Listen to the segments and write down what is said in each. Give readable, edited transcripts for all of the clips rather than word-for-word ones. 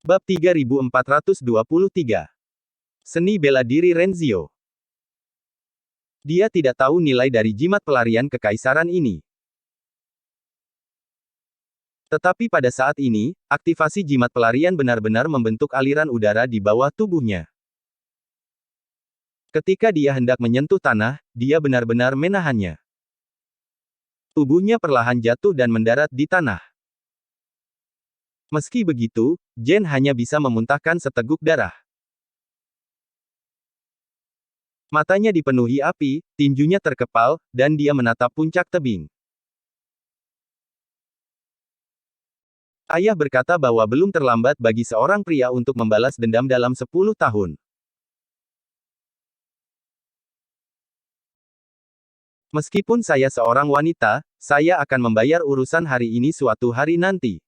Bab 3423. Seni bela diri Renzio. Dia tidak tahu nilai dari jimat pelarian kekaisaran ini. Tetapi pada saat ini, aktivasi jimat pelarian benar-benar membentuk aliran udara di bawah tubuhnya. Ketika dia hendak menyentuh tanah, dia benar-benar menahannya. Tubuhnya perlahan jatuh dan mendarat di tanah. Meski begitu, Jen hanya bisa memuntahkan seteguk darah. Matanya dipenuhi api, tinjunya terkepal, dan dia menatap puncak tebing. Ayah berkata bahwa belum terlambat bagi seorang pria untuk membalas dendam dalam 10 tahun. Meskipun saya seorang wanita, saya akan membayar urusan hari ini suatu hari nanti.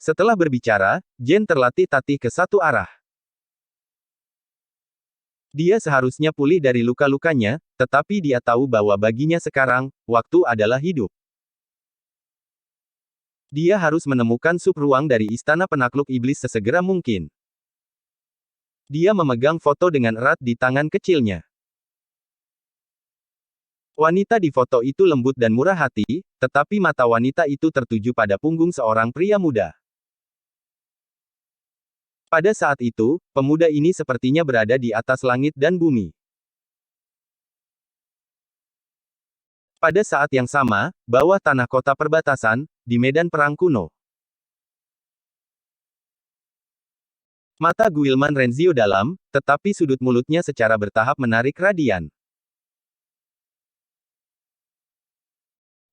Setelah berbicara, Jen terlatih tatih ke satu arah. Dia seharusnya pulih dari luka-lukanya, tetapi dia tahu bahwa baginya sekarang, waktu adalah hidup. Dia harus menemukan sub ruang dari istana penakluk iblis sesegera mungkin. Dia memegang foto dengan erat di tangan kecilnya. Wanita di foto itu lembut dan murah hati, tetapi mata wanita itu tertuju pada punggung seorang pria muda. Pada saat itu, pemuda ini sepertinya berada di atas langit dan bumi. Pada saat yang sama, bawah tanah kota perbatasan, di medan perang kuno. Mata Guilman Renzio dalam, tetapi sudut mulutnya secara bertahap menarik radian.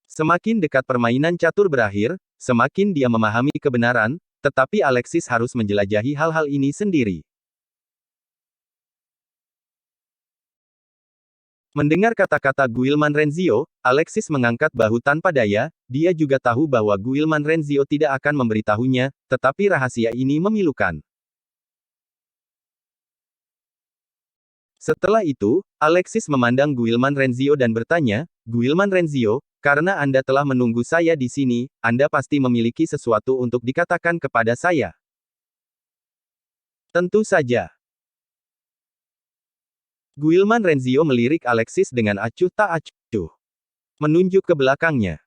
Semakin dekat permainan catur berakhir, semakin dia memahami kebenaran, tetapi Alexis harus menjelajahi hal-hal ini sendiri. Mendengar kata-kata Guilman Renzio, Alexis mengangkat bahu tanpa daya, dia juga tahu bahwa Guilman Renzio tidak akan memberitahunya, tetapi rahasia ini memilukan. Setelah itu, Alexis memandang Guilman Renzio dan bertanya, "Guilman Renzio, karena Anda telah menunggu saya di sini, Anda pasti memiliki sesuatu untuk dikatakan kepada saya." Tentu saja. Guilman Renzio melirik Alexis dengan acuh tak acuh. Menunjuk ke belakangnya.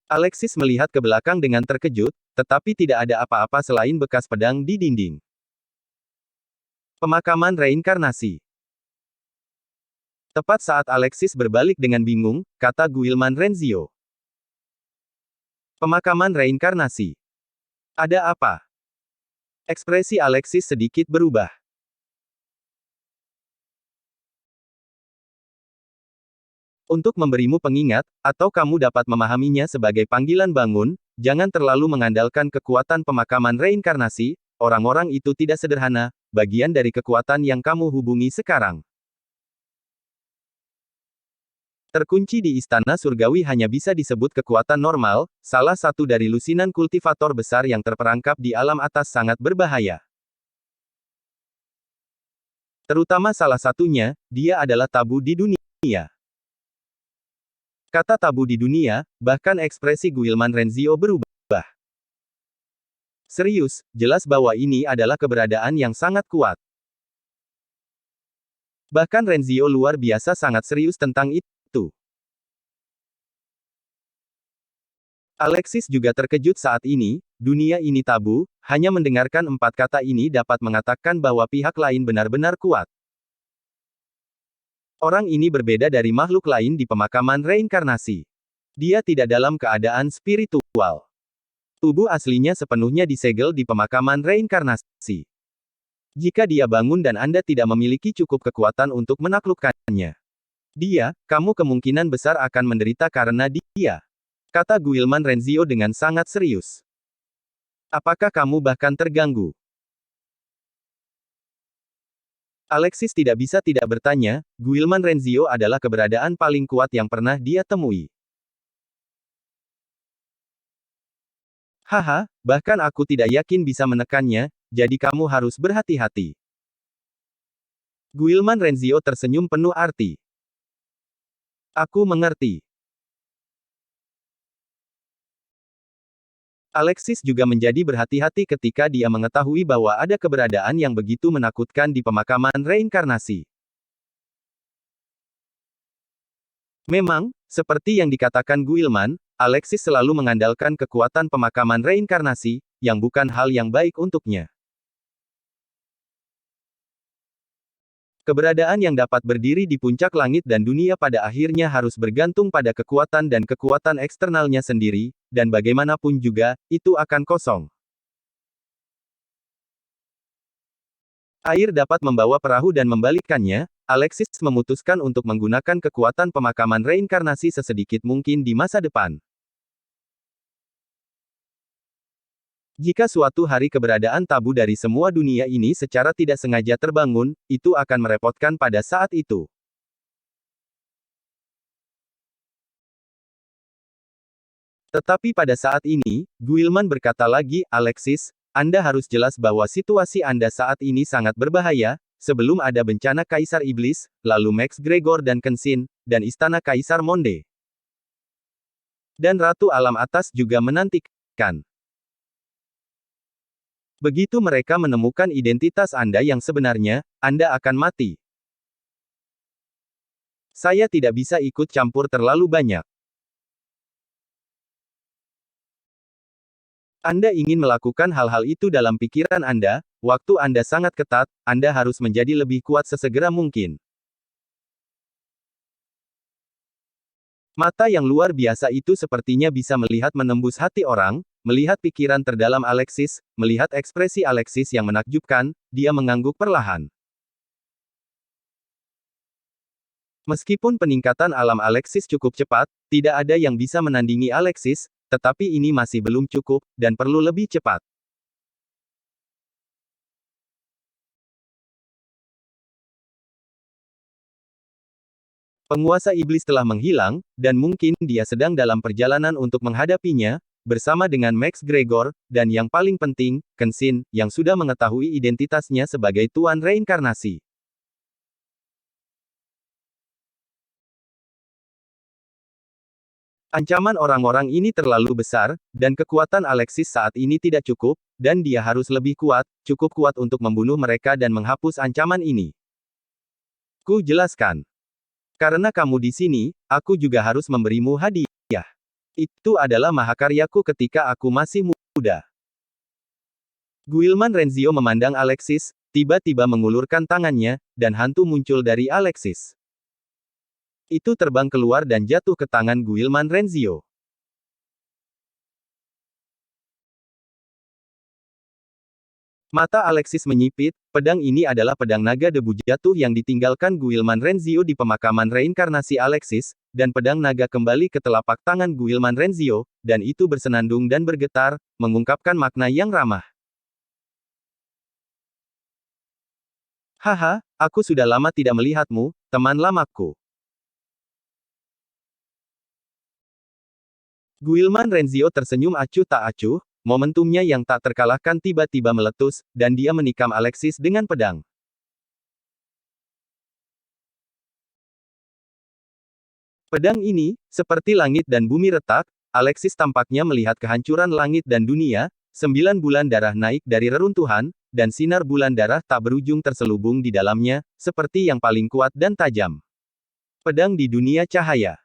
Alexis melihat ke belakang dengan terkejut, tetapi tidak ada apa-apa selain bekas pedang di dinding. Pemakaman reinkarnasi. Tepat saat Alexis berbalik dengan bingung, kata Guilman Renzio. Pemakaman reinkarnasi. Ada apa? Ekspresi Alexis sedikit berubah. Untuk memberimu pengingat, atau kamu dapat memahaminya sebagai panggilan bangun, jangan terlalu mengandalkan kekuatan pemakaman reinkarnasi, orang-orang itu tidak sederhana, bagian dari kekuatan yang kamu hubungi sekarang. Terkunci di istana surgawi hanya bisa disebut kekuatan normal, salah satu dari lusinan kultivator besar yang terperangkap di alam atas sangat berbahaya. Terutama salah satunya, dia adalah tabu di dunia. Kata tabu di dunia, bahkan ekspresi Guilman Renzio berubah. Serius, jelas bahwa ini adalah keberadaan yang sangat kuat. Bahkan Renzio luar biasa sangat serius tentang itu. Alexis juga terkejut saat ini, dunia ini tabu, hanya mendengarkan 4 kata ini dapat mengatakan bahwa pihak lain benar-benar kuat. Orang ini berbeda dari makhluk lain di pemakaman reinkarnasi. Dia tidak dalam keadaan spiritual. Tubuh aslinya sepenuhnya disegel di pemakaman reinkarnasi. Jika dia bangun dan Anda tidak memiliki cukup kekuatan untuk menaklukkannya, kamu kemungkinan besar akan menderita karena dia. Kata Guilman Renzio dengan sangat serius. Apakah kamu bahkan terganggu? Alexis tidak bisa tidak bertanya, Guilman Renzio adalah keberadaan paling kuat yang pernah dia temui. Haha, bahkan aku tidak yakin bisa menekannya, jadi kamu harus berhati-hati. Guilman Renzio tersenyum penuh arti. Aku mengerti. Alexis juga menjadi berhati-hati ketika dia mengetahui bahwa ada keberadaan yang begitu menakutkan di pemakaman reinkarnasi. Memang, seperti yang dikatakan Guilman, Alexis selalu mengandalkan kekuatan pemakaman reinkarnasi, yang bukan hal yang baik untuknya. Keberadaan yang dapat berdiri di puncak langit dan dunia pada akhirnya harus bergantung pada kekuatan dan kekuatan eksternalnya sendiri, dan bagaimanapun juga, itu akan kosong. Air dapat membawa perahu dan membalikkannya. Alexis memutuskan untuk menggunakan kekuatan pemakaman reinkarnasi sesedikit mungkin di masa depan. Jika suatu hari keberadaan tabu dari semua dunia ini secara tidak sengaja terbangun, itu akan merepotkan pada saat itu. Tetapi pada saat ini, Guilman berkata lagi, Alexis, Anda harus jelas bahwa situasi Anda saat ini sangat berbahaya. Sebelum ada bencana Kaisar Iblis, lalu Max Gregor dan Kenshin, dan istana Kaisar Monde. Dan Ratu Alam Atas juga menantikan. Begitu mereka menemukan identitas Anda yang sebenarnya, Anda akan mati. Saya tidak bisa ikut campur terlalu banyak. Anda ingin melakukan hal-hal itu dalam pikiran Anda, waktu Anda sangat ketat, Anda harus menjadi lebih kuat sesegera mungkin. Mata yang luar biasa itu sepertinya bisa melihat menembus hati orang, melihat pikiran terdalam Alexis, melihat ekspresi Alexis yang menakjubkan, dia mengangguk perlahan. Meskipun peningkatan alam Alexis cukup cepat, tidak ada yang bisa menandingi Alexis, tetapi ini masih belum cukup, dan perlu lebih cepat. Penguasa iblis telah menghilang, dan mungkin dia sedang dalam perjalanan untuk menghadapinya, bersama dengan Max Gregor, dan yang paling penting, Kenshin, yang sudah mengetahui identitasnya sebagai Tuan Reinkarnasi. Ancaman orang-orang ini terlalu besar, dan kekuatan Alexis saat ini tidak cukup, dan dia harus lebih kuat, cukup kuat untuk membunuh mereka dan menghapus ancaman ini. Ku jelaskan. Karena kamu di sini, aku juga harus memberimu hadiah. Itu adalah mahakaryaku ketika aku masih muda. Guilman Renzio memandang Alexis, tiba-tiba mengulurkan tangannya, dan hantu muncul dari Alexis. Itu terbang keluar dan jatuh ke tangan Guilman Renzio. Mata Alexis menyipit, pedang ini adalah pedang naga debu jatuh yang ditinggalkan Guilman Renzio di pemakaman reinkarnasi Alexis, dan pedang naga kembali ke telapak tangan Guilman Renzio, dan itu bersenandung dan bergetar, mengungkapkan makna yang ramah. Haha, aku sudah lama tidak melihatmu, teman lamaku. Guilman Renzio tersenyum acuh tak acuh, momentumnya yang tak terkalahkan tiba-tiba meletus, dan dia menikam Alexis dengan pedang. Pedang ini, seperti langit dan bumi retak, Alexis tampaknya melihat kehancuran langit dan dunia, 9 bulan darah naik dari reruntuhan, dan sinar bulan darah tak berujung terselubung di dalamnya, seperti yang paling kuat dan tajam. Pedang di dunia cahaya.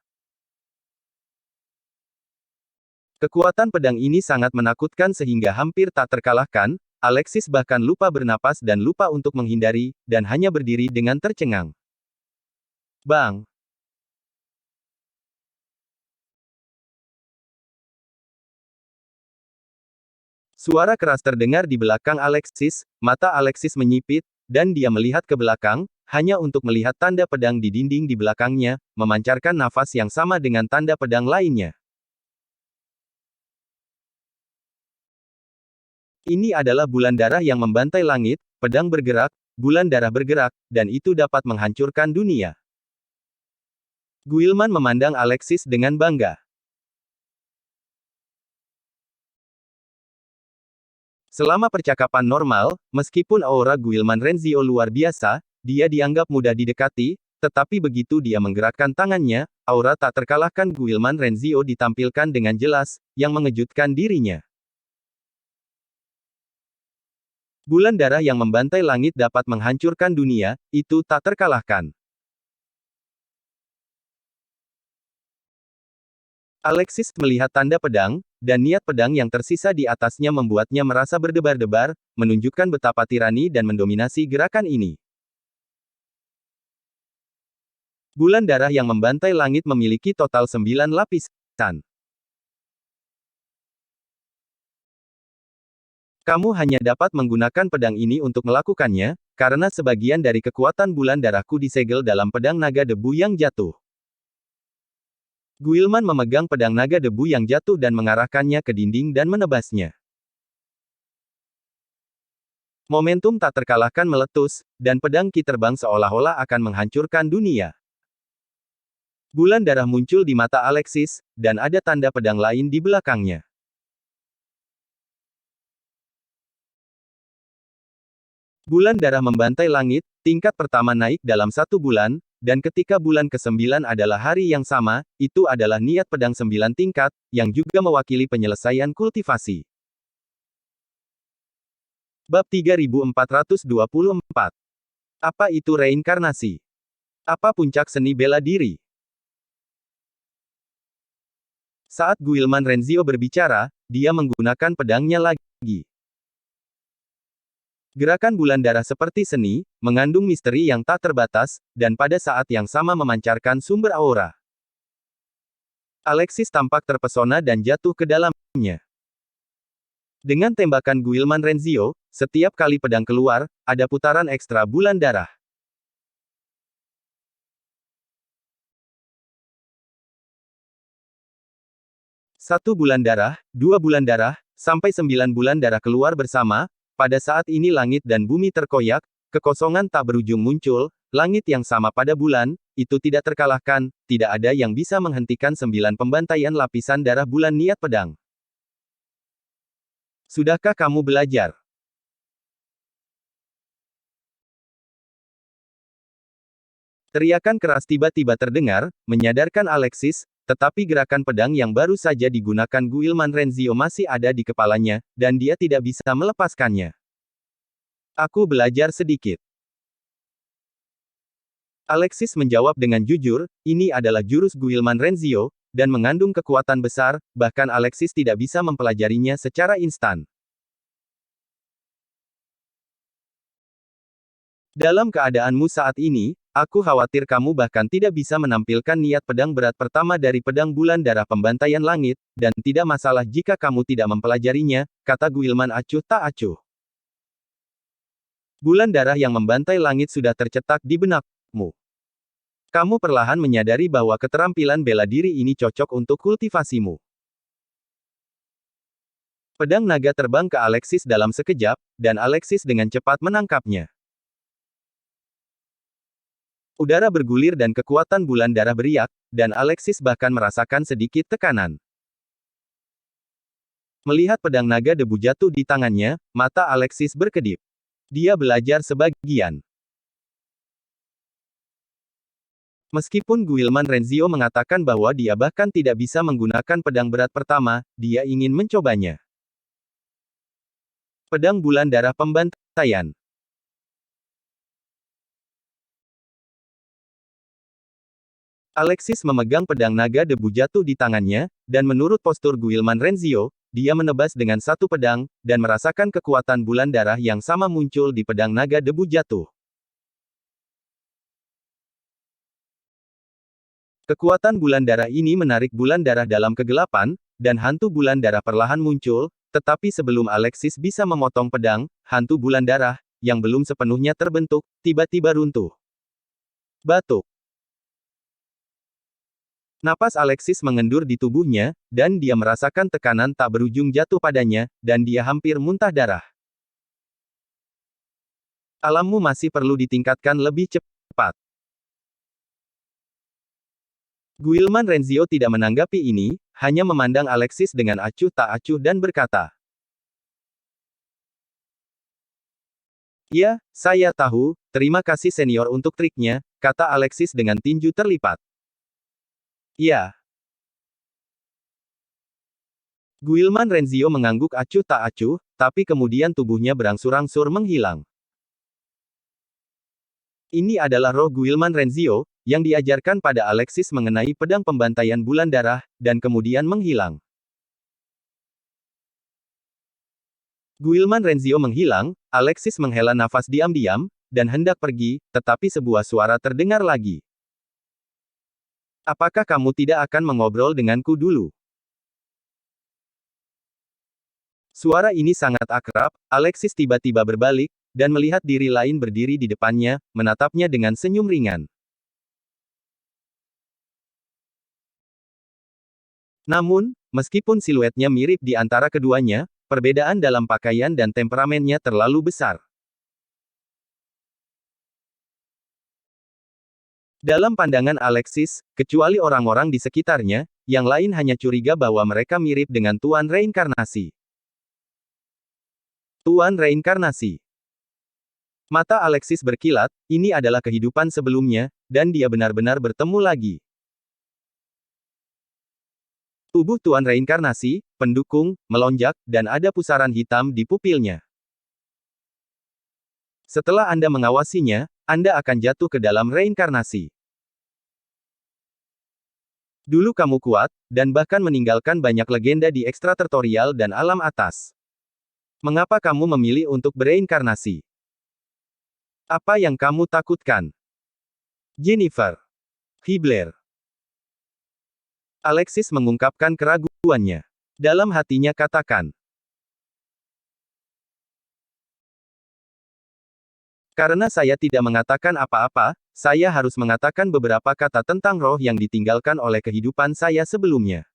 Kekuatan pedang ini sangat menakutkan sehingga hampir tak terkalahkan, Alexis bahkan lupa bernapas dan lupa untuk menghindari, dan hanya berdiri dengan tercengang. Bang! Suara keras terdengar di belakang Alexis, mata Alexis menyipit, dan dia melihat ke belakang, hanya untuk melihat tanda pedang di dinding di belakangnya, memancarkan nafas yang sama dengan tanda pedang lainnya. Ini adalah bulan darah yang membantai langit, pedang bergerak, bulan darah bergerak, dan itu dapat menghancurkan dunia. Guilman memandang Alexis dengan bangga. Selama percakapan normal, meskipun aura Guilman Renzio luar biasa, dia dianggap mudah didekati, tetapi begitu dia menggerakkan tangannya, aura tak terkalahkan Guilman Renzio ditampilkan dengan jelas, yang mengejutkan dirinya. Bulan darah yang membantai langit dapat menghancurkan dunia, itu tak terkalahkan. Alexis melihat tanda pedang, dan niat pedang yang tersisa di atasnya membuatnya merasa berdebar-debar, menunjukkan betapa tirani dan mendominasi gerakan ini. Bulan darah yang membantai langit memiliki total 9 lapisan. Kamu hanya dapat menggunakan pedang ini untuk melakukannya, karena sebagian dari kekuatan bulan darahku disegel dalam pedang naga debu yang jatuh. Guilman memegang pedang naga debu yang jatuh dan mengarahkannya ke dinding dan menebasnya. Momentum tak terkalahkan meletus, dan pedang Ki terbang seolah-olah akan menghancurkan dunia. Bulan darah muncul di mata Alexis, dan ada tanda pedang lain di belakangnya. Bulan darah membantai langit, tingkat pertama naik dalam 1 bulan, dan ketika bulan ke-9 adalah hari yang sama, itu adalah niat pedang 9 tingkat, yang juga mewakili penyelesaian kultivasi. Bab 3424. Apa itu reinkarnasi? Apa puncak seni bela diri? Saat Guilman Renzio berbicara, dia menggunakan pedangnya lagi. Gerakan bulan darah seperti seni, mengandung misteri yang tak terbatas, dan pada saat yang sama memancarkan sumber aura. Alexis tampak terpesona dan jatuh ke dalamnya. Dengan tembakan Guilman Renzio, setiap kali pedang keluar, ada putaran ekstra bulan darah. Satu bulan darah, 2 bulan darah, sampai 9 bulan darah keluar bersama. Pada saat ini langit dan bumi terkoyak, kekosongan tak berujung muncul, langit yang sama pada bulan, itu tidak terkalahkan, tidak ada yang bisa menghentikan 9 pembantaian lapisan darah bulan niat pedang. Sudahkah kamu belajar? Teriakan keras tiba-tiba terdengar, menyadarkan Alexis, tetapi gerakan pedang yang baru saja digunakan Guilman Renzio masih ada di kepalanya, dan dia tidak bisa melepaskannya. Aku belajar sedikit. Alexis menjawab dengan jujur, ini adalah jurus Guilman Renzio, dan mengandung kekuatan besar, bahkan Alexis tidak bisa mempelajarinya secara instan. Dalam keadaanmu saat ini, aku khawatir kamu bahkan tidak bisa menampilkan niat pedang berat pertama dari pedang bulan darah pembantaian langit, dan tidak masalah jika kamu tidak mempelajarinya, kata Guilman acuh tak acuh. Bulan darah yang membantai langit sudah tercetak di benakmu. Kamu perlahan menyadari bahwa keterampilan bela diri ini cocok untuk kultivasimu. Pedang naga terbang ke Alexis dalam sekejap, dan Alexis dengan cepat menangkapnya. Udara bergulir dan kekuatan bulan darah beriak, dan Alexis bahkan merasakan sedikit tekanan. Melihat pedang naga debu jatuh di tangannya, mata Alexis berkedip. Dia belajar sebagian. Meskipun Guilman Renzio mengatakan bahwa dia bahkan tidak bisa menggunakan pedang berat pertama, dia ingin mencobanya. Pedang bulan darah pembantaian. Alexis memegang pedang naga debu jatuh di tangannya, dan menurut postur Guilman Renzio, dia menebas dengan satu pedang, dan merasakan kekuatan bulan darah yang sama muncul di pedang naga debu jatuh. Kekuatan bulan darah ini menarik bulan darah dalam kegelapan, dan hantu bulan darah perlahan muncul, tetapi sebelum Alexis bisa memotong pedang, hantu bulan darah, yang belum sepenuhnya terbentuk, tiba-tiba runtuh. Batuk. Napas Alexis mengendur di tubuhnya, dan dia merasakan tekanan tak berujung jatuh padanya, dan dia hampir muntah darah. Alammu masih perlu ditingkatkan lebih cepat. Guilman Renzio tidak menanggapi ini, hanya memandang Alexis dengan acuh tak acuh dan berkata, "Ya, saya tahu, terima kasih senior untuk triknya," kata Alexis dengan tinju terlipat. "Ya." Guilman Renzio mengangguk acuh tak acuh, tapi kemudian tubuhnya berangsur-angsur menghilang. Ini adalah roh Guilman Renzio, yang diajarkan pada Alexis mengenai pedang pembantaian bulan darah, dan kemudian menghilang. Guilman Renzio menghilang, Alexis menghela nafas diam-diam, dan hendak pergi, tetapi sebuah suara terdengar lagi. Apakah kamu tidak akan mengobrol denganku dulu? Suara ini sangat akrab, Alexis tiba-tiba berbalik, dan melihat diri lain berdiri di depannya, menatapnya dengan senyum ringan. Namun, meskipun siluetnya mirip di antara keduanya, perbedaan dalam pakaian dan temperamennya terlalu besar. Dalam pandangan Alexis, kecuali orang-orang di sekitarnya, yang lain hanya curiga bahwa mereka mirip dengan Tuan Reinkarnasi. Tuan Reinkarnasi. Mata Alexis berkilat, ini adalah kehidupan sebelumnya, dan dia benar-benar bertemu lagi. Tubuh Tuan Reinkarnasi, pendukung, melonjak, dan ada pusaran hitam di pupilnya. Setelah Anda mengawasinya, Anda akan jatuh ke dalam reinkarnasi. Dulu kamu kuat, dan bahkan meninggalkan banyak legenda di ekstraterritorial dan alam atas. Mengapa kamu memilih untuk bereinkarnasi? Apa yang kamu takutkan? Jennifer Hibler. Alexis mengungkapkan keraguannya. Dalam hatinya katakan. Karena saya tidak mengatakan apa-apa, saya harus mengatakan beberapa kata tentang roh yang ditinggalkan oleh kehidupan saya sebelumnya.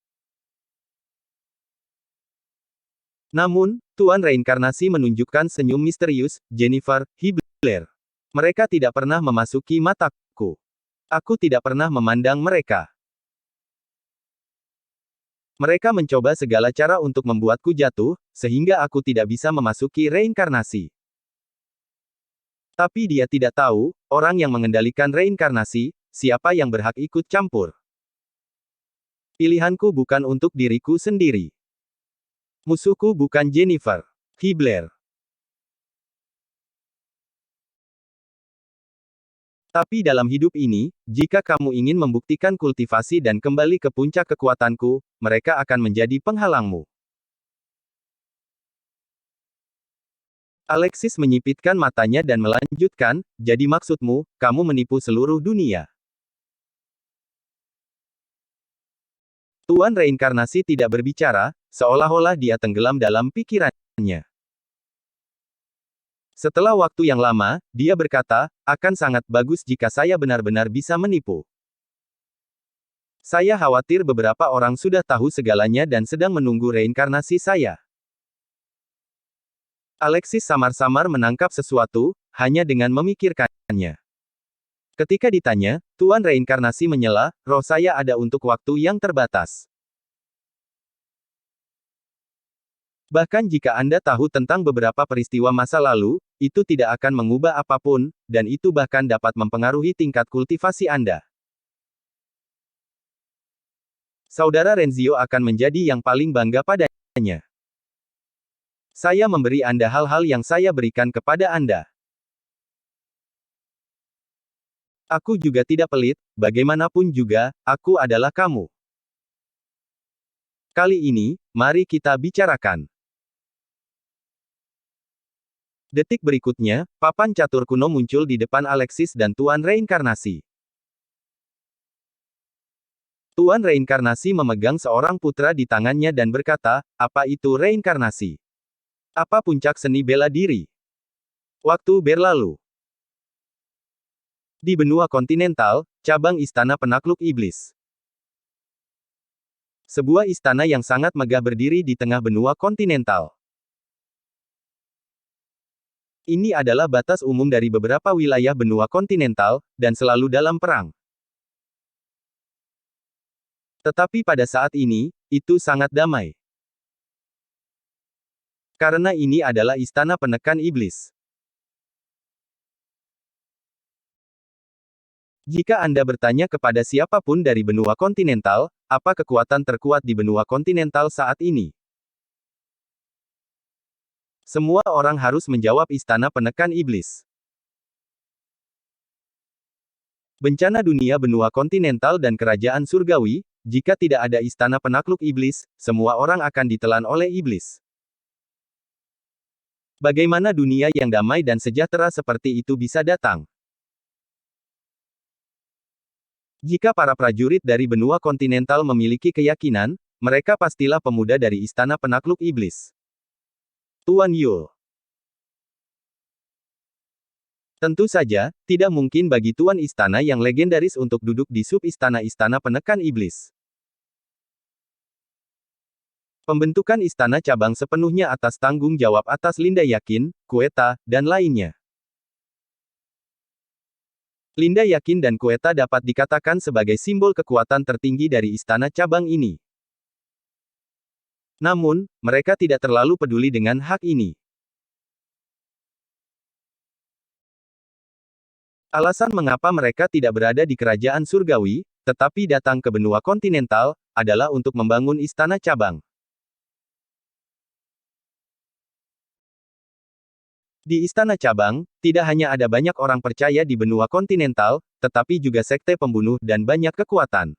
Namun, Tuan Reinkarnasi menunjukkan senyum misterius, Jennifer Hibler. Mereka tidak pernah memasuki mataku. Aku tidak pernah memandang mereka. Mereka mencoba segala cara untuk membuatku jatuh, sehingga aku tidak bisa memasuki reinkarnasi. Tapi dia tidak tahu, orang yang mengendalikan reinkarnasi, siapa yang berhak ikut campur. Pilihanku bukan untuk diriku sendiri. Musuhku bukan Jennifer Hibler. Tapi dalam hidup ini, jika kamu ingin membuktikan kultivasi dan kembali ke puncak kekuatanku, mereka akan menjadi penghalangmu. Alexis menyipitkan matanya dan melanjutkan, jadi maksudmu, kamu menipu seluruh dunia. Tuan Reinkarnasi tidak berbicara, seolah-olah dia tenggelam dalam pikirannya. Setelah waktu yang lama, dia berkata, akan sangat bagus jika saya benar-benar bisa menipu. Saya khawatir beberapa orang sudah tahu segalanya dan sedang menunggu reinkarnasi saya. Alexis samar-samar menangkap sesuatu, hanya dengan memikirkannya. Ketika ditanya, Tuan Reinkarnasi menyela, roh saya ada untuk waktu yang terbatas. Bahkan jika Anda tahu tentang beberapa peristiwa masa lalu, itu tidak akan mengubah apapun, dan itu bahkan dapat mempengaruhi tingkat kultivasi Anda. Saudara Renzio akan menjadi yang paling bangga padanya. Saya memberi Anda hal-hal yang saya berikan kepada Anda. Aku juga tidak pelit, bagaimanapun juga, aku adalah kamu. Kali ini, mari kita bicarakan. Detik berikutnya, papan catur kuno muncul di depan Alexis dan Tuan Reinkarnasi. Tuan Reinkarnasi memegang seorang putra di tangannya dan berkata, apa itu reinkarnasi? Apa puncak seni bela diri? Waktu berlalu. Di benua kontinental, cabang istana penakluk iblis. Sebuah istana yang sangat megah berdiri di tengah benua kontinental. Ini adalah batas umum dari beberapa wilayah benua kontinental, dan selalu dalam perang. Tetapi pada saat ini, itu sangat damai. Karena ini adalah istana penekan iblis. Jika Anda bertanya kepada siapapun dari benua kontinental, apa kekuatan terkuat di benua kontinental saat ini? Semua orang harus menjawab istana penekan iblis. Bencana dunia benua kontinental dan kerajaan surgawi, jika tidak ada istana penakluk iblis, semua orang akan ditelan oleh iblis. Bagaimana dunia yang damai dan sejahtera seperti itu bisa datang? Jika para prajurit dari benua kontinental memiliki keyakinan, mereka pastilah pemuda dari istana penakluk iblis. Tuan Yul. Tentu saja, tidak mungkin bagi Tuan Istana yang legendaris untuk duduk di sub-istana-istana penekan iblis. Pembentukan istana cabang sepenuhnya atas tanggung jawab atas Linda Yakin, Quetta, dan lainnya. Linda Yakin dan Quetta dapat dikatakan sebagai simbol kekuatan tertinggi dari istana cabang ini. Namun, mereka tidak terlalu peduli dengan hak ini. Alasan mengapa mereka tidak berada di kerajaan surgawi, tetapi datang ke benua kontinental, adalah untuk membangun istana cabang. Di istana cabang, tidak hanya ada banyak orang percaya di benua kontinental, tetapi juga sekte pembunuh dan banyak kekuatan.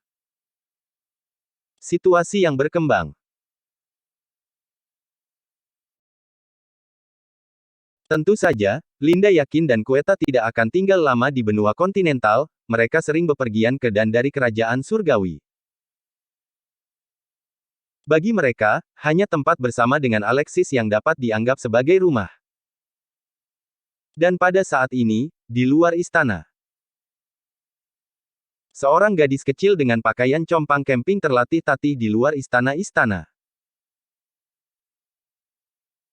Situasi yang berkembang. Tentu saja, Linda Yakin dan Quetta tidak akan tinggal lama di benua kontinental, mereka sering bepergian ke dan dari kerajaan surgawi. Bagi mereka, hanya tempat bersama dengan Alexis yang dapat dianggap sebagai rumah. Dan pada saat ini, di luar istana, seorang gadis kecil dengan pakaian compang camping terlatih-tatih di luar istana-istana.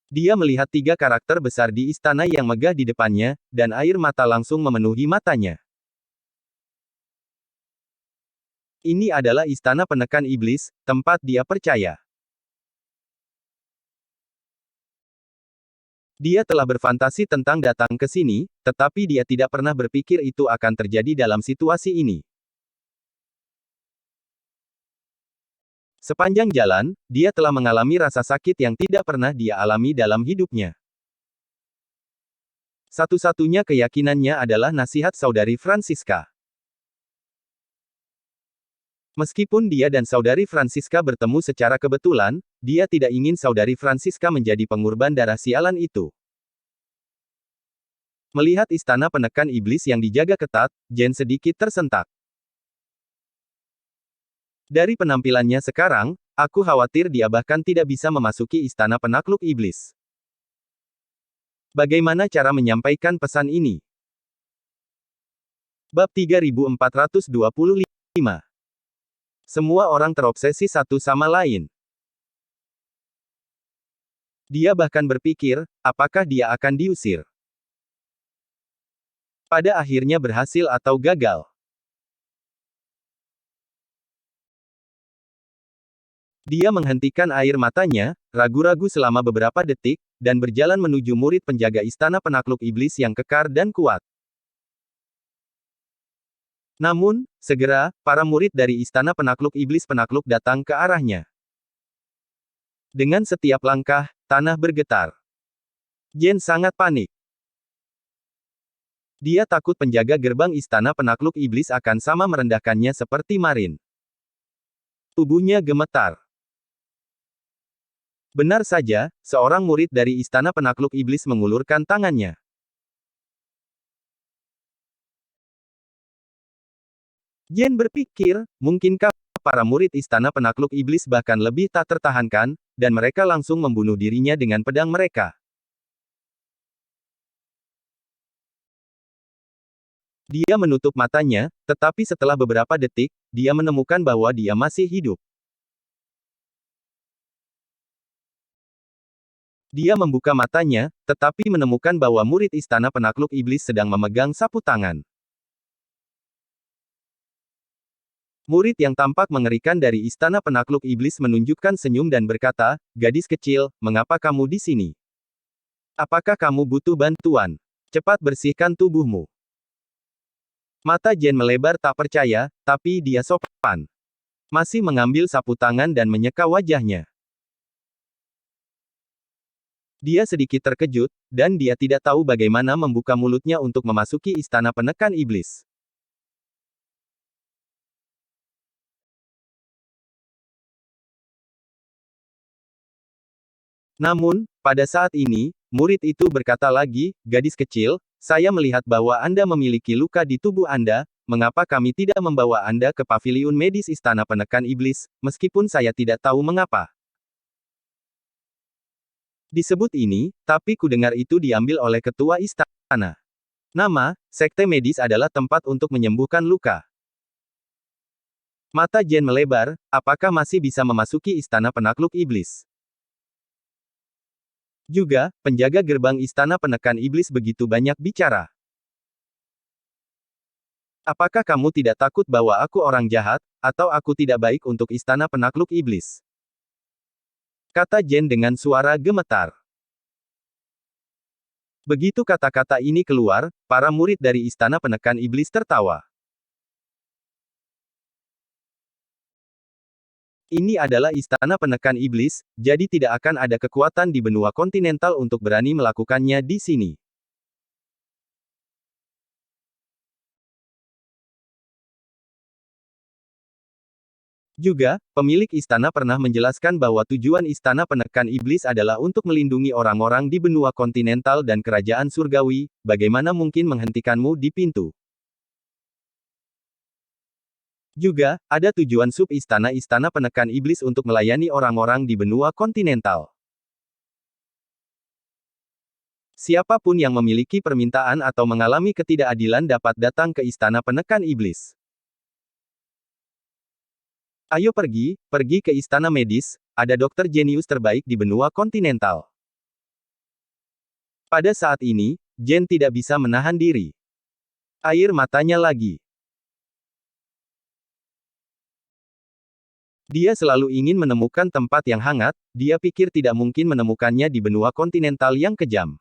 Dia melihat 3 karakter besar di istana yang megah di depannya, dan air mata langsung memenuhi matanya. Ini adalah istana penekan iblis, tempat dia percaya. Dia telah berfantasi tentang datang ke sini, tetapi dia tidak pernah berpikir itu akan terjadi dalam situasi ini. Sepanjang jalan, dia telah mengalami rasa sakit yang tidak pernah dia alami dalam hidupnya. Satu-satunya keyakinannya adalah nasihat saudari Francisca. Meskipun dia dan saudari Francisca bertemu secara kebetulan, dia tidak ingin saudari Francisca menjadi pengorban darah sialan itu. Melihat istana penekan iblis yang dijaga ketat, Jen sedikit tersentak. Dari penampilannya sekarang, aku khawatir dia bahkan tidak bisa memasuki istana penakluk iblis. Bagaimana cara menyampaikan pesan ini? Bab 3425. Semua orang terobsesi satu sama lain. Dia bahkan berpikir, apakah dia akan diusir? Pada akhirnya berhasil atau gagal. Dia menghentikan air matanya, ragu-ragu selama beberapa detik, dan berjalan menuju murid penjaga istana penakluk iblis yang kekar dan kuat. Namun, segera, para murid dari istana penakluk iblis penakluk datang ke arahnya. Dengan setiap langkah, tanah bergetar. Jen sangat panik. Dia takut penjaga gerbang istana penakluk iblis akan sama merendahkannya seperti Marin. Tubuhnya gemetar. Benar saja, seorang murid dari istana penakluk iblis mengulurkan tangannya. Jen berpikir, mungkinkah para murid istana penakluk iblis bahkan lebih tak tertahankan, dan mereka langsung membunuh dirinya dengan pedang mereka. Dia menutup matanya, tetapi setelah beberapa detik, dia menemukan bahwa dia masih hidup. Dia membuka matanya, tetapi menemukan bahwa murid istana penakluk iblis sedang memegang sapu tangan. Murid yang tampak mengerikan dari istana penakluk iblis menunjukkan senyum dan berkata, "Gadis kecil, mengapa kamu di sini? Apakah kamu butuh bantuan? Cepat bersihkan tubuhmu." Mata Jen melebar tak percaya, tapi dia sopan. Masih mengambil sapu tangan dan menyeka wajahnya. Dia sedikit terkejut, dan dia tidak tahu bagaimana membuka mulutnya untuk memasuki istana penekan iblis. Namun, pada saat ini, murid itu berkata lagi, "Gadis kecil, saya melihat bahwa Anda memiliki luka di tubuh Anda, mengapa kami tidak membawa Anda ke paviliun medis istana penekan iblis, meskipun saya tidak tahu mengapa." Disebut ini, tapi kudengar itu diambil oleh ketua istana. Nama, sekte medis adalah tempat untuk menyembuhkan luka. Mata Jen melebar, apakah masih bisa memasuki istana penakluk iblis? Juga, penjaga gerbang istana penekan iblis begitu banyak bicara. Apakah kamu tidak takut bahwa aku orang jahat, atau aku tidak baik untuk istana penakluk iblis? Kata Jen dengan suara gemetar. Begitu kata-kata ini keluar, para murid dari istana penekan iblis tertawa. Ini adalah istana penekan iblis, jadi tidak akan ada kekuatan di benua kontinental untuk berani melakukannya di sini. Juga, pemilik istana pernah menjelaskan bahwa tujuan istana penekan iblis adalah untuk melindungi orang-orang di benua kontinental dan kerajaan surgawi, bagaimana mungkin menghentikanmu di pintu. Juga, ada tujuan sub-istana-istana penekan iblis untuk melayani orang-orang di benua kontinental. Siapapun yang memiliki permintaan atau mengalami ketidakadilan dapat datang ke istana penekan iblis. Ayo pergi, pergi ke istana medis, ada dokter jenius terbaik di benua kontinental. Pada saat ini, Jen tidak bisa menahan diri. Air matanya lagi. Dia selalu ingin menemukan tempat yang hangat, dia pikir tidak mungkin menemukannya di benua kontinental yang kejam.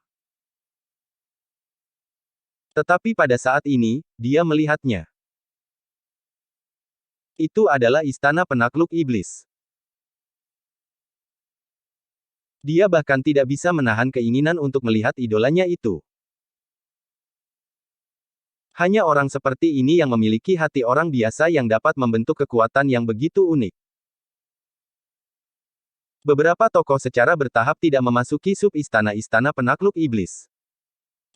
Tetapi pada saat ini, dia melihatnya. Itu adalah istana penakluk iblis. Dia bahkan tidak bisa menahan keinginan untuk melihat idolanya itu. Hanya orang seperti ini yang memiliki hati orang biasa yang dapat membentuk kekuatan yang begitu unik. Beberapa tokoh secara bertahap tidak memasuki sub-istana-istana penakluk iblis.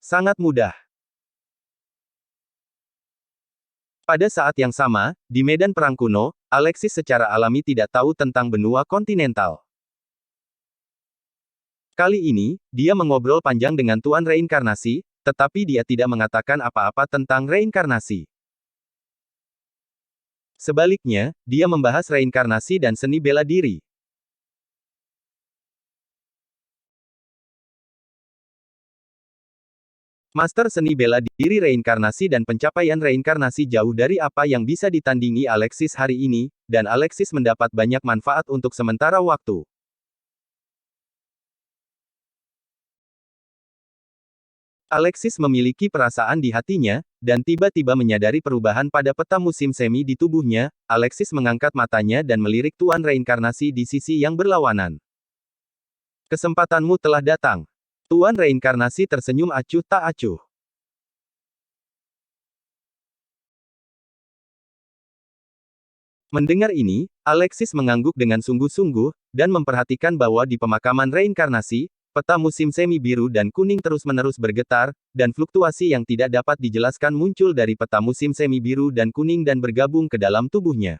Sangat mudah. Pada saat yang sama, di medan perang kuno, Alexis secara alami tidak tahu tentang benua kontinental. Kali ini, dia mengobrol panjang dengan Tuan Reinkarnasi, tetapi dia tidak mengatakan apa-apa tentang reinkarnasi. Sebaliknya, dia membahas reinkarnasi dan seni bela diri. Master seni bela diri reinkarnasi dan pencapaian reinkarnasi jauh dari apa yang bisa ditandingi Alexis hari ini, dan Alexis mendapat banyak manfaat untuk sementara waktu. Alexis memiliki perasaan di hatinya, dan tiba-tiba menyadari perubahan pada peta musim semi di tubuhnya. Alexis mengangkat matanya dan melirik Tuan Reinkarnasi di sisi yang berlawanan. Kesempatanmu telah datang. Tuan Reinkarnasi tersenyum acuh tak acuh. Mendengar ini, Alexis mengangguk dengan sungguh-sungguh, dan memperhatikan bahwa di pemakaman reinkarnasi, peta musim semi biru dan kuning terus-menerus bergetar, dan fluktuasi yang tidak dapat dijelaskan muncul dari peta musim semi biru dan kuning dan bergabung ke dalam tubuhnya.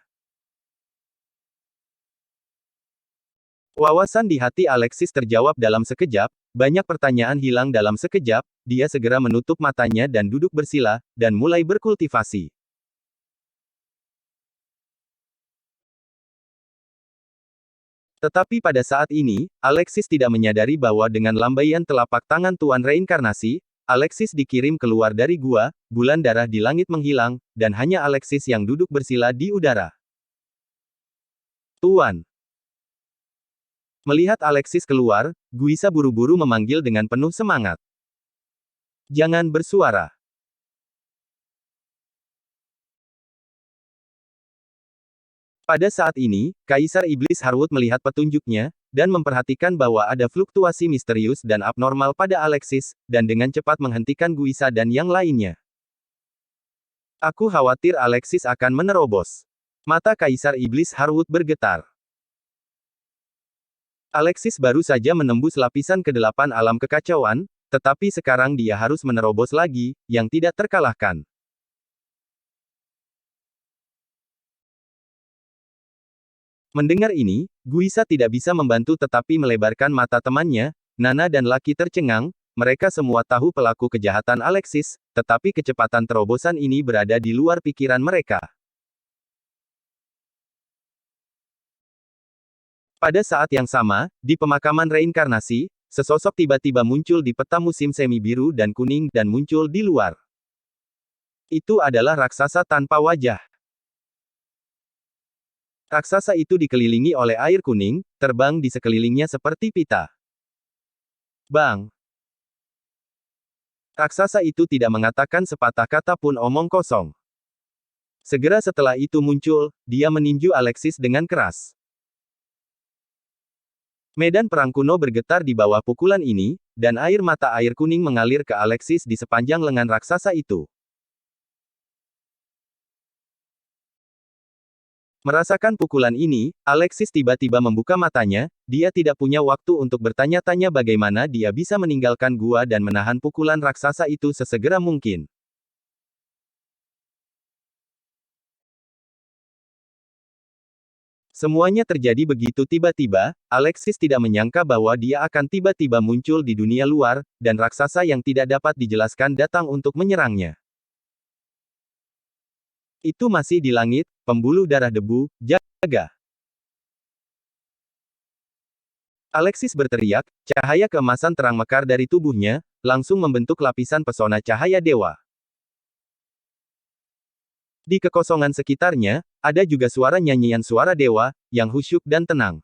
Wawasan di hati Alexis terjawab dalam sekejap, banyak pertanyaan hilang dalam sekejap, dia segera menutup matanya dan duduk bersila, dan mulai berkultivasi. Tetapi pada saat ini, Alexis tidak menyadari bahwa dengan lambaian telapak tangan Tuan Reinkarnasi, Alexis dikirim keluar dari gua, bulan darah di langit menghilang, dan hanya Alexis yang duduk bersila di udara. Tuan. Melihat Alexis keluar, Guisa buru-buru memanggil dengan penuh semangat. Jangan bersuara. Pada saat ini, Kaisar Iblis Harwood melihat petunjuknya, dan memperhatikan bahwa ada fluktuasi misterius dan abnormal pada Alexis, dan dengan cepat menghentikan Guisa dan yang lainnya. Aku khawatir Alexis akan menerobos. Mata Kaisar Iblis Harwood bergetar. Alexis baru saja menembus lapisan ke-8 alam kekacauan, tetapi sekarang dia harus menerobos lagi, yang tidak terkalahkan. Mendengar ini, Guisa tidak bisa membantu tetapi melebarkan mata temannya. Nana dan Lucky tercengang, mereka semua tahu pelaku kejahatan Alexis, tetapi kecepatan terobosan ini berada di luar pikiran mereka. Pada saat yang sama, di pemakaman reinkarnasi, sesosok tiba-tiba muncul di peta musim semi biru dan kuning dan muncul di luar. Itu adalah raksasa tanpa wajah. Raksasa itu dikelilingi oleh air kuning, terbang di sekelilingnya seperti pita. Bang! Raksasa itu tidak mengatakan sepatah kata pun omong kosong. Segera setelah itu muncul, dia meninju Alexis dengan keras. Medan perang kuno bergetar di bawah pukulan ini, dan air mata air kuning mengalir ke Alexis di sepanjang lengan raksasa itu. Merasakan pukulan ini, Alexis tiba-tiba membuka matanya, dia tidak punya waktu untuk bertanya-tanya bagaimana dia bisa meninggalkan gua dan menahan pukulan raksasa itu sesegera mungkin. Semuanya terjadi begitu tiba-tiba, Alexis tidak menyangka bahwa dia akan tiba-tiba muncul di dunia luar, dan raksasa yang tidak dapat dijelaskan datang untuk menyerangnya. Itu masih di langit, pembuluh darah debu, jaga. Alexis berteriak, cahaya keemasan terang mekar dari tubuhnya, langsung membentuk lapisan pesona cahaya dewa. Di kekosongan sekitarnya, ada juga suara nyanyian suara dewa, yang khusyuk dan tenang.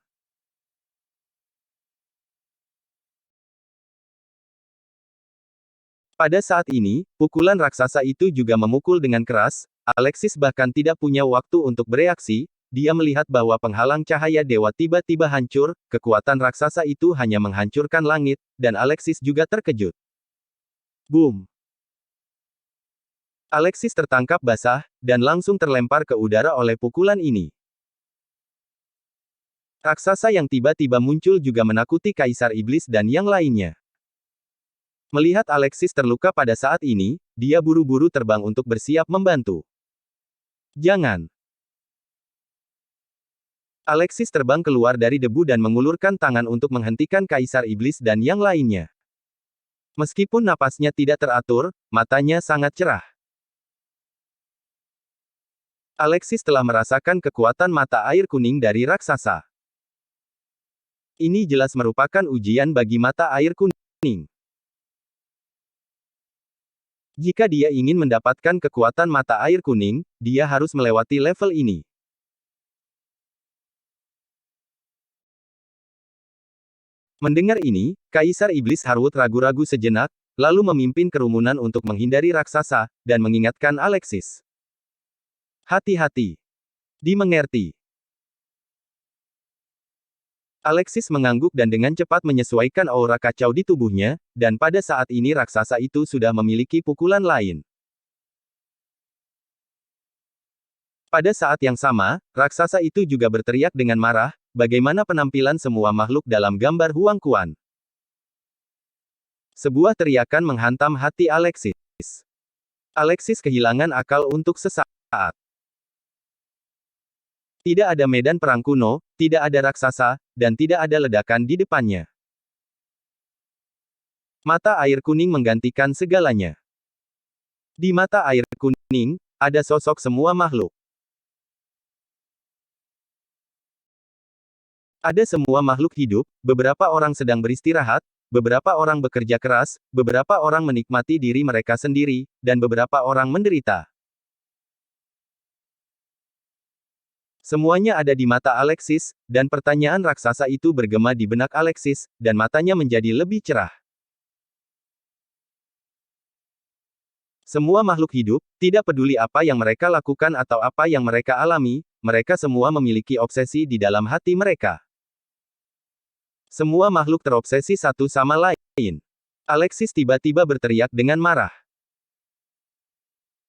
Pada saat ini, pukulan raksasa itu juga memukul dengan keras, Alexis bahkan tidak punya waktu untuk bereaksi, dia melihat bahwa penghalang cahaya dewa tiba-tiba hancur, kekuatan raksasa itu hanya menghancurkan langit, dan Alexis juga terkejut. Boom! Alexis tertangkap basah, dan langsung terlempar ke udara oleh pukulan ini. Raksasa yang tiba-tiba muncul juga menakuti Kaisar Iblis dan yang lainnya. Melihat Alexis terluka pada saat ini, dia buru-buru terbang untuk bersiap membantu. Jangan! Alexis terbang keluar dari debu dan mengulurkan tangan untuk menghentikan Kaisar Iblis dan yang lainnya. Meskipun napasnya tidak teratur, matanya sangat cerah. Alexis telah merasakan kekuatan mata air kuning dari raksasa. Ini jelas merupakan ujian bagi mata air kuning. Jika dia ingin mendapatkan kekuatan mata air kuning, dia harus melewati level ini. Mendengar ini, Kaisar Iblis Harwood ragu-ragu sejenak, lalu memimpin kerumunan untuk menghindari raksasa, dan mengingatkan Alexis. Hati-hati. Dimengerti. Alexis mengangguk dan dengan cepat menyesuaikan aura kacau di tubuhnya, dan pada saat ini raksasa itu sudah memiliki pukulan lain. Pada saat yang sama, raksasa itu juga berteriak dengan marah, bagaimana penampilan semua makhluk dalam gambar Huang Quan. Sebuah teriakan menghantam hati Alexis. Alexis kehilangan akal untuk sesaat. Tidak ada medan perang kuno, tidak ada raksasa, dan tidak ada ledakan di depannya. Mata air kuning menggantikan segalanya. Di mata air kuning, ada sosok semua makhluk. Ada semua makhluk hidup, beberapa orang sedang beristirahat, beberapa orang bekerja keras, beberapa orang menikmati diri mereka sendiri, dan beberapa orang menderita. Semuanya ada di mata Alexis, dan pertanyaan raksasa itu bergema di benak Alexis, dan matanya menjadi lebih cerah. Semua makhluk hidup, tidak peduli apa yang mereka lakukan atau apa yang mereka alami, mereka semua memiliki obsesi di dalam hati mereka. Semua makhluk terobsesi satu sama lain. Alexis tiba-tiba berteriak dengan marah.